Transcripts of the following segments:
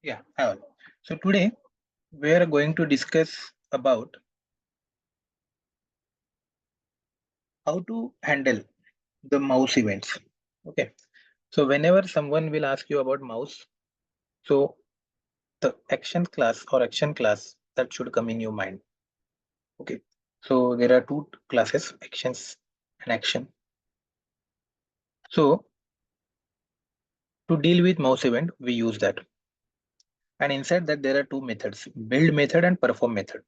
Yeah, hi all. So today we are going to discuss about how to handle the mouse events. Okay. So whenever someone will ask you about mouse, so the action class or action class that should come in your mind. Okay. So there are two classes, actions and action. So to deal with mouse event, we use that. And inside that there are two methods, build method and perform method.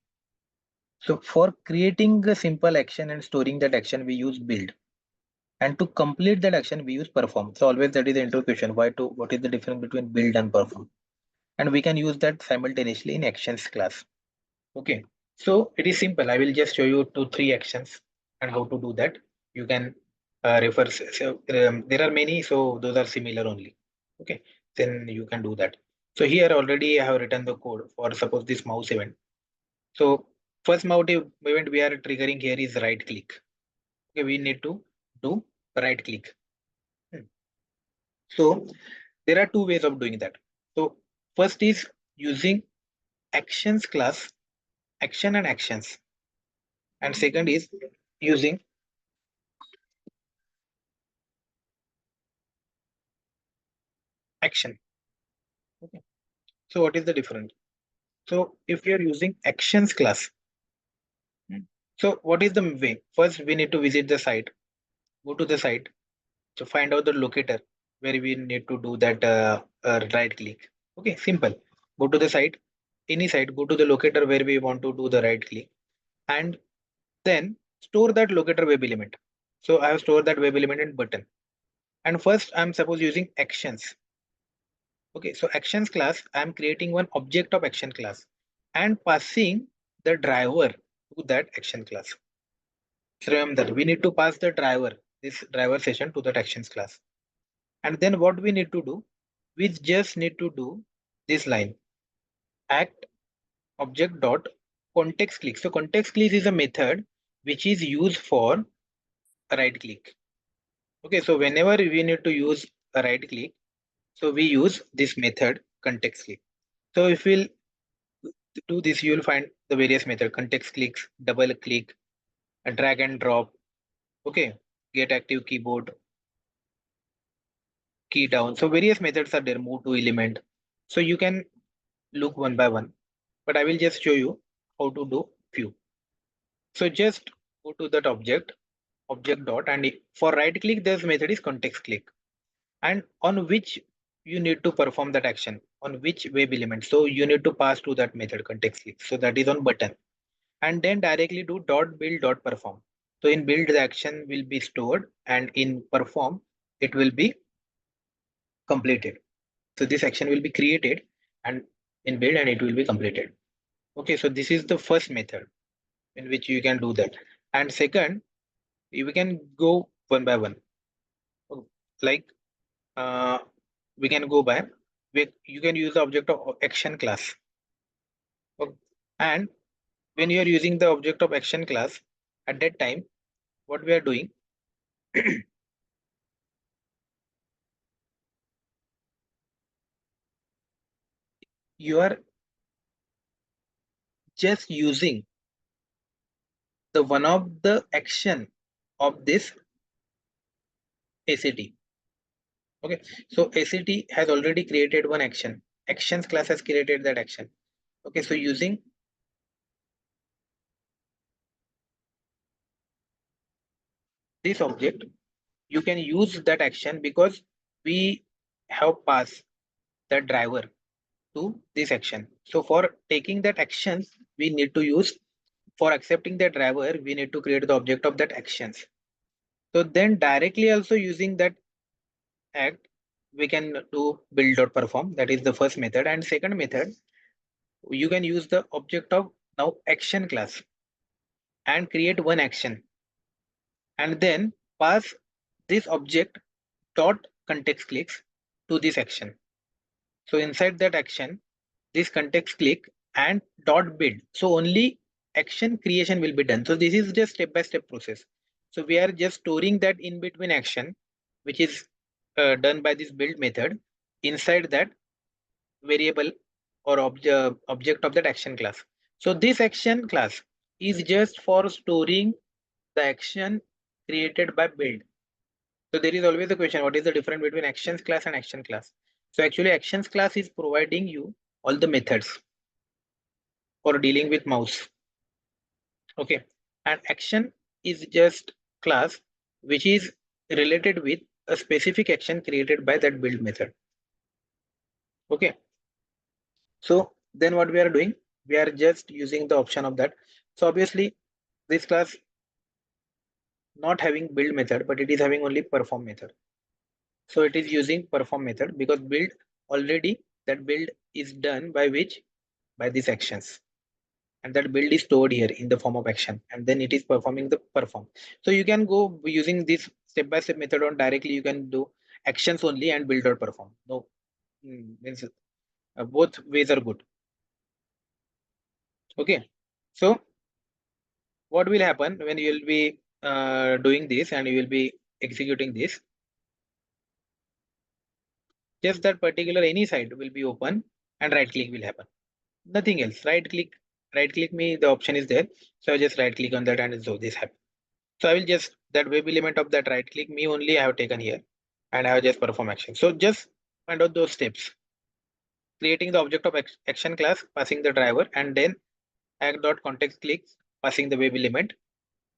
So for creating a simple action and storing that action, we use build. And to complete that action, we use perform. So always that is the intro question. What is the difference between build and perform? And we can use that simultaneously in actions class. Okay. So it is simple. I will just show you two, three actions and how to do that. You can refer. So there are many. So those are similar only. Okay. Then you can do that. So here already I have written the code for suppose this mouse event. So first event we are triggering here is right click. Okay. We need to do right click. Hmm. So there are two ways of doing that. So first is using actions class, action and actions. And second is using action. Okay. So what is the difference? So if you are using actions class, so what is the way? First, we need to visit the site, go to the site, so find out the locator where we need to do that right click. Okay, simple. Go to the site, any site, go to the locator where we want to do the right click, and then store that locator web element. So I have stored that web element in button. And first I'm suppose using actions. Okay, so actions class, I'm creating one object of action class and passing the driver to that action class. So remember, we need to pass the driver, this driver session to that actions class. And then what we need to do, we just need to do this line, act object dot context click. So context click is a method which is used for right click. Okay, so whenever we need to use a right click, so we use this method context click. So if we'll do this, you will find the various method context clicks, double click, a drag and drop. Okay, get active keyboard, key down. So various methods are there, move to element. So you can look one by one, but I will just show you how to do few. So just go to that object dot, and for right click, this method is context click. And on which you need to perform that action, on which web element. So you need to pass to that method context click. So that is on button. And then directly do dot build dot perform. So in build the action will be stored and in perform it will be completed. So this action will be created and in build and it will be completed. Okay, so this is the first method in which you can do that. And second, we can go one by one. Like uh, we can go by you can use the object of action class. Okay. And when you are using the object of action class, at that time, what we are doing, you are just using the one of the action of this ACT. Okay, so ACT has already created one action. Actions class has created that action. Okay, so using this object, you can use that action because we have passed the driver to this action. So for taking that action, we need to use for accepting the driver, we need to create the object of that actions. So then directly also using that act, we can do build.perform. That is the first method. And second method, you can use the object of now action class and create one action and then pass this object dot context clicks to this action. So inside that action, this context click and dot build. So only action creation will be done. So this is just step-by-step process. So we are just storing that in between action, which is done by this build method inside that variable or object of that action class. So this action class is just for storing the action created by build. So there is always a question, what is the difference between actions class and action class? So actually actions class is providing you all the methods for dealing with mouse. Okay. And action is just class which is related with a specific action created by that build method. Okay. So then what we are doing, we are just using the option of that. So obviously this class not having build method, but it is having only perform method. So it is using perform method because build already that build is done by which, by these actions, and that build is stored here in the form of action, and then it is performing the perform. So you can go using this step by step method on directly. You can do actions only and build or perform. No, means both ways are good. Okay. So what will happen when you will be doing this and you will be executing this? Just that particular any site will be open and right click will happen. Nothing else. Right click me, the option is there. So I just right click on that and so this happen. So I will just that web element of that right click me only I have taken here and I have just perform action. So just find out those steps. Creating the object of action class, passing the driver, and then act dot context click, passing the web element,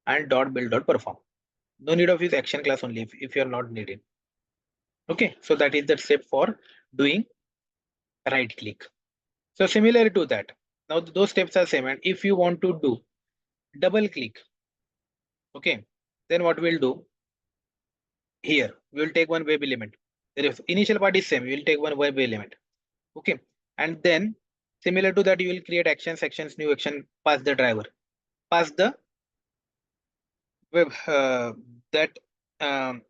and dot build dot perform. No need of use action class only if you are not needed. Okay, so that is the step for doing right click. So similar to that, now those steps are same. And if you want to do double click, okay, then what we'll do here, we will take one web element. The initial part is same. We will take one web element, okay, and then similar to that, you will create actions, sections, new action, pass the driver, pass the web that um,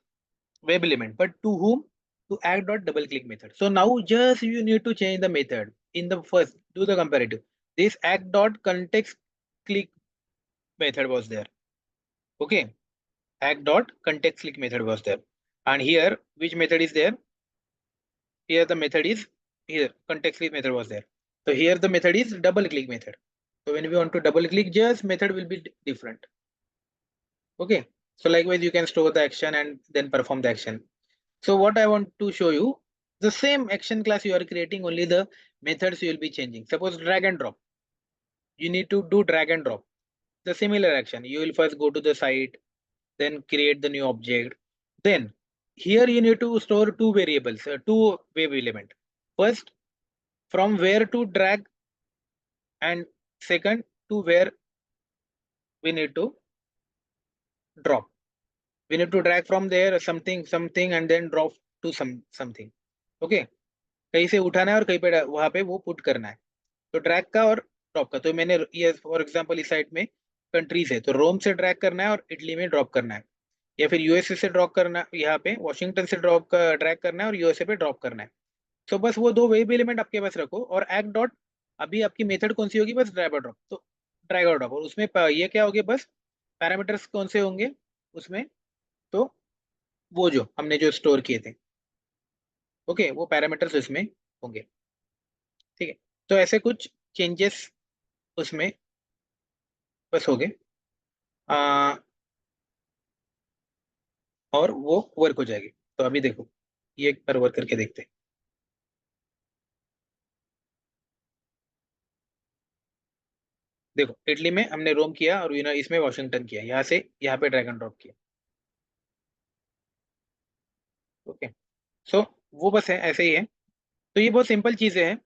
web element, but to whom? To act dot double click method. So now just you need to change the method in the first, do the comparative. This act dot context click method was there. Okay. Act dot context click method was there. And here, which method is there? Here the method is here, context click method was there. So here the method is double click method. So when we want to double click, just method will be different. Okay. So likewise, you can store the action and then perform the action. So what I want to show you, the same action class you are creating, only the methods you will be changing. Suppose drag and drop. You need to do drag and drop. The similar action. You will first go to the site, then create the new object. Then here you need to store two variables, two web element. First, from where to drag, and second, to where we need to drop. We need to drag from there something and then drop to something. Okay. कहीं से उठाना है और कहीं पे वहां पे वो पुट करना है. तो ड्रैग का और ड्रॉप का, तो मैंने ये फॉर एग्जांपल इस साइट में कंट्रीज है, तो रोम से ड्रैग करना है और इटली में ड्रॉप करना है, या फिर यूएसए से ड्रॉप करना, यहाँ पे वॉशिंगटन से ड्रॉप का ड्रैग करना है और यूएसए पे ड्रॉप करना है. तो बस वो दो वेब एलिमेंट आपके पास रखो और एक्ट डॉट, अभी आपकी मेथड कौन सी होगी? बस ड्रैग और ड्रॉप. तो ड्रैग और ड्रॉप, और उसमें ये क्या होगे? बस पैरामीटर्स कौन से होंगे उसमें? तो वो जो हमने जो स्टोर किए थे, ओके, वो पैरामीटर्स उसमें होंगे. ठीक है. तो ऐसे कुछ चेंजेस उसमें बस हो गए, और वो वर्क हो जाएगी. तो अभी देखो, ये एक बार वर्क करके देखते हैं. देखो, इटली में हमने रोम किया और इसमें वॉशिंगटन किया, यहाँ से यहाँ पे ड्रैग एंड ड्रॉप किया. ओके. सो वो बस है, ऐसे ही है. तो ये बहुत सिंपल चीजें हैं.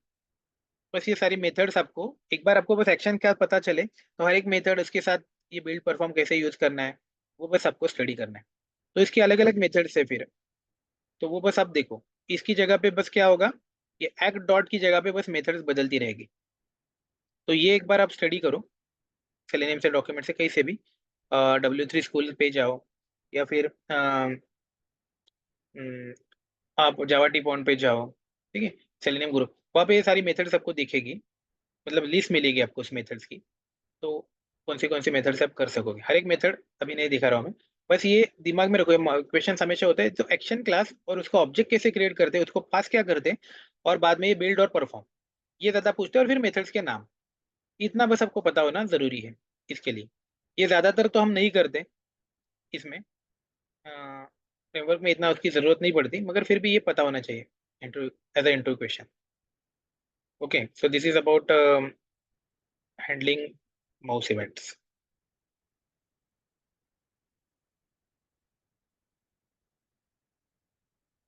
बस ये सारी मेथड्स आपको एक बार, आपको बस एक्शन क्या पता चले तो हर एक मेथड उसके साथ ये बिल्ड परफॉर्म कैसे यूज करना है वो बस आपको स्टडी करना है. तो इसकी अलग अलग मेथड्स है फिर. तो वो बस आप देखो, इसकी जगह पे बस क्या होगा, ये एक्ट डॉट की जगह पे बस मेथड्स बदलती रहेगी. तो ये एक बार आप स्टडी करो सेलेनियम से, डॉक्यूमेंट से, कहीं से भी. W3 स्कूल पे जाओ, या फिर आप जावा टी पॉइंट पे जाओ. ठीक है. सेलेनियम ग्रुप, वहाँ पे ये सारी मेथड्स आपको दिखेगी, मतलब लिस्ट मिलेगी आपको उस मेथड्स की. तो कौन सी मेथड से आप कर सकोगे, हर एक मेथड अभी नहीं दिखा रहा हूँ मैं. बस ये दिमाग में रखो, क्वेश्चन हमेशा होता है तो एक्शन क्लास और उसको ऑब्जेक्ट कैसे क्रिएट करते हैं, उसको पास क्या करते हैं, और बाद में ये बिल्ड और परफॉर्म, ये ज्यादा पूछते हैं, और फिर मेथड्स के नाम। इतना बस आपको पता होना जरूरी है इसके लिए। ये ज्यादातर तो हम नहीं करते इसमें, फ्रेमवर्क में इतना उसकी जरूरत नहीं पड़ती, मगर फिर भी ये पता होना चाहिए interview, as a interview question. Okay, so this is about handling mouse events.